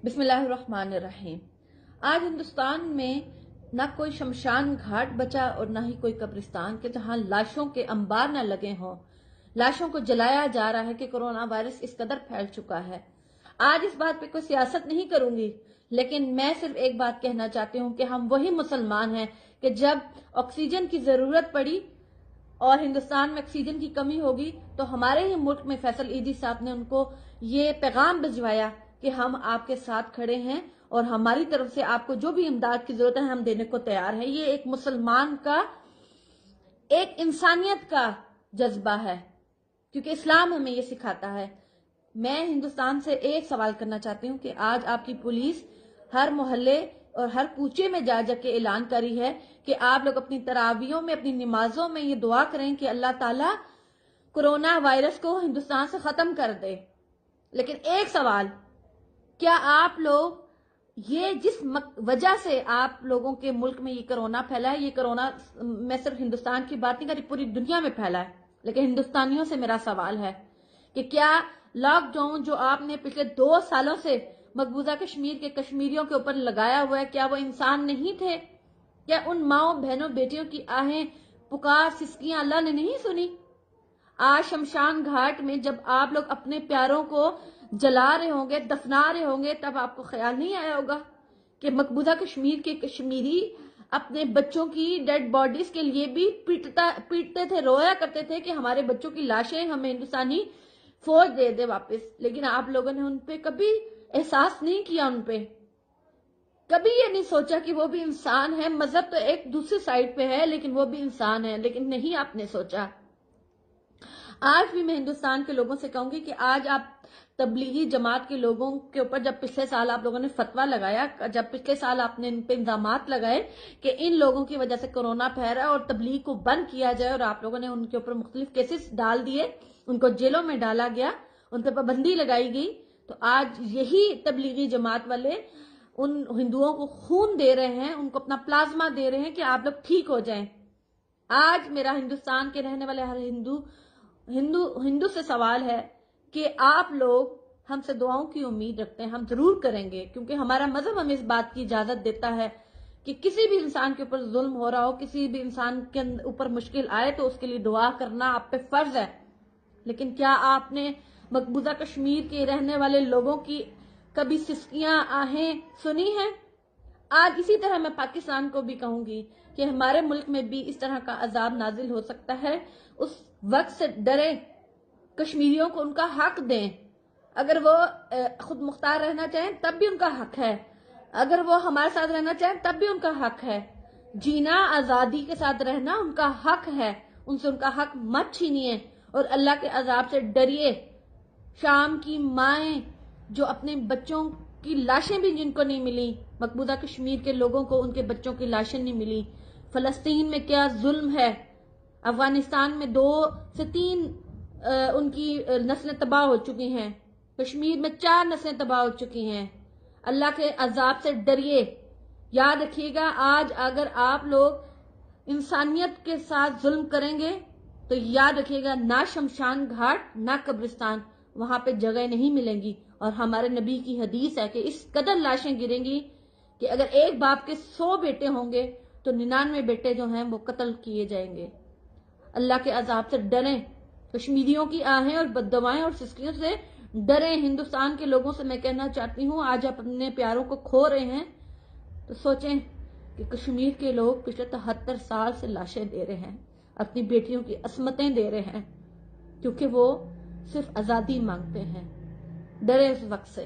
بسم اللہ الرحمن الرحیم۔ آج ہندوستان میں نہ کوئی شمشان گھاٹ بچا اور نہ ہی کوئی قبرستان کہ جہاں لاشوں کے انبار نہ لگے ہوں۔ لاشوں کو جلایا جا رہا ہے کہ کورونا وائرس اس قدر پھیل چکا ہے۔ آج اس بات پہ کوئی سیاست نہیں کروں گی، لیکن میں صرف ایک بات کہنا چاہتی ہوں کہ ہم وہی مسلمان ہیں کہ جب آکسیجن کی ضرورت پڑی اور ہندوستان میں آکسیجن کی کمی ہوگی تو ہمارے ہی ملک میں فیصل ایدھی صاحب نے ان کو یہ پیغام بھجوایا کہ ہم آپ کے ساتھ کھڑے ہیں اور ہماری طرف سے آپ کو جو بھی امداد کی ضرورت ہے ہم دینے کو تیار ہیں۔ یہ ایک مسلمان کا، ایک انسانیت کا جذبہ ہے، کیونکہ اسلام ہمیں یہ سکھاتا ہے۔ میں ہندوستان سے ایک سوال کرنا چاہتی ہوں کہ آج آپ کی پولیس ہر محلے اور ہر کوچے میں جا جا کے اعلان کری ہے کہ آپ لوگ اپنی تراویحوں میں، اپنی نمازوں میں یہ دعا کریں کہ اللہ تعالیٰ کورونا وائرس کو ہندوستان سے ختم کر دے۔ لیکن ایک سوال، کیا آپ لوگ یہ جس وجہ سے آپ لوگوں کے ملک میں یہ کرونا پھیلا ہے، یہ کرونا میں صرف ہندوستان کی بات نہیں کر رہی، پوری دنیا میں پھیلا ہے، لیکن ہندوستانیوں سے میرا سوال ہے کہ کیا لاک ڈاؤن جو آپ نے پچھلے 2 سالوں سے مقبوضہ کشمیر کے کشمیریوں کے اوپر لگایا ہوا ہے، کیا وہ انسان نہیں تھے؟ کیا ان ماؤں بہنوں بیٹیوں کی آہیں پکار سسکیاں اللہ نے نہیں سنی؟ آج شمشان گھاٹ میں جب آپ لوگ اپنے پیاروں کو جلا رہے ہوں گے، دفنا رہے ہوں گے، تب آپ کو خیال نہیں آیا ہوگا کہ مقبوضہ کشمیر کے کشمیری اپنے بچوں کی ڈیڈ باڈیز کے لیے بھی پیٹتے تھے، رویا کرتے تھے کہ ہمارے بچوں کی لاشیں ہمیں ہندوستانی فوج دے دے واپس۔ لیکن آپ لوگوں نے ان پہ کبھی احساس نہیں کیا، ان پہ کبھی یہ نہیں سوچا کہ وہ بھی انسان ہے۔ مذہب تو ایک دوسری سائڈ پہ ہے لیکن وہ بھی انسان ہے، لیکن نہیں آپ نے سوچا۔ آج بھی میں ہندوستان کے لوگوں سے کہوں گی کہ آج آپ تبلیغی جماعت کے لوگوں کے اوپر جب پچھلے سال آپ لوگوں نے فتویٰ لگایا، جب پچھلے سال آپ نے ان پہ الزامات لگائے کہ ان لوگوں کی وجہ سے کورونا پھیل رہا ہے اور تبلیغ کو بند کیا جائے، اور آپ لوگوں نے ان کے اوپر مختلف کیسز ڈال دیے، ان کو جیلوں میں ڈالا گیا، ان پہ پابندی لگائی گئی، تو آج یہی تبلیغی جماعت والے ان ہندوؤں کو خون دے رہے ہیں، ان کو اپنا پلازما دے رہے ہیں کہ آپ لوگ ٹھیک ہو جائیں۔ آج میرا ہندوستان کے رہنے والے ہر ہندو سے سوال ہے کہ آپ لوگ ہم سے دعاؤں کی امید رکھتے ہیں، ہم ضرور کریں گے، کیونکہ ہمارا مذہب ہمیں اس بات کی اجازت دیتا ہے کہ کسی بھی انسان کے اوپر ظلم ہو رہا ہو، کسی بھی انسان کے اوپر مشکل آئے تو اس کے لیے دعا کرنا آپ پہ فرض ہے۔ لیکن کیا آپ نے مقبوضہ کشمیر کے رہنے والے لوگوں کی کبھی سسکیاں آہیں سنی ہیں؟ آج اسی طرح میں پاکستان کو بھی کہوں گی کہ ہمارے ملک میں بھی اس طرح کا عذاب نازل ہو سکتا ہے۔ اس وقت سے ڈرے، کشمیریوں کو ان کا حق دیں۔ اگر وہ خود مختار رہنا چاہیں تب بھی ان کا حق ہے، اگر وہ ہمارے ساتھ رہنا چاہیں تب بھی ان کا حق ہے۔ جینا، آزادی کے ساتھ رہنا ان کا حق ہے، ان سے ان کا حق مت چھینیے اور اللہ کے عذاب سے ڈریے۔ شام کی مائیں جو اپنے بچوں کی لاشیں بھی جن کو نہیں ملی، مقبوضہ کشمیر کے لوگوں کو ان کے بچوں کی لاشیں نہیں ملی، فلسطین میں کیا ظلم ہے، افغانستان میں 2 سے 3 ان کی نسلیں تباہ ہو چکی ہیں، کشمیر میں 4 نسلیں تباہ ہو چکی ہیں۔ اللہ کے عذاب سے ڈریے۔ یاد رکھیے گا، آج اگر آپ لوگ انسانیت کے ساتھ ظلم کریں گے تو یاد رکھیے گا، نہ شمشان گھاٹ نہ قبرستان وہاں پہ جگہ نہیں ملیں گی۔ اور ہمارے نبی کی حدیث ہے کہ اس قدر لاشیں گریں گی کہ اگر ایک باپ کے 100 بیٹے ہوں گے تو 99 بیٹے جو ہیں وہ قتل کیے جائیں گے۔ اللہ کے عذاب سے ڈریں، کشمیریوں کی آہیں اور بددعائیں اور سسکیوں سے ڈریں۔ ہندوستان کے لوگوں سے میں کہنا چاہتی ہوں، آج آپ اپنے پیاروں کو کھو رہے ہیں تو سوچیں کہ کشمیر کے لوگ پچھلے 73 سال سے لاشیں دے رہے ہیں، اپنی بیٹیوں کی عصمتیں دے رہے ہیں، کیونکہ وہ صرف آزادی مانگتے ہیں۔ ڈرے اس وقت سے۔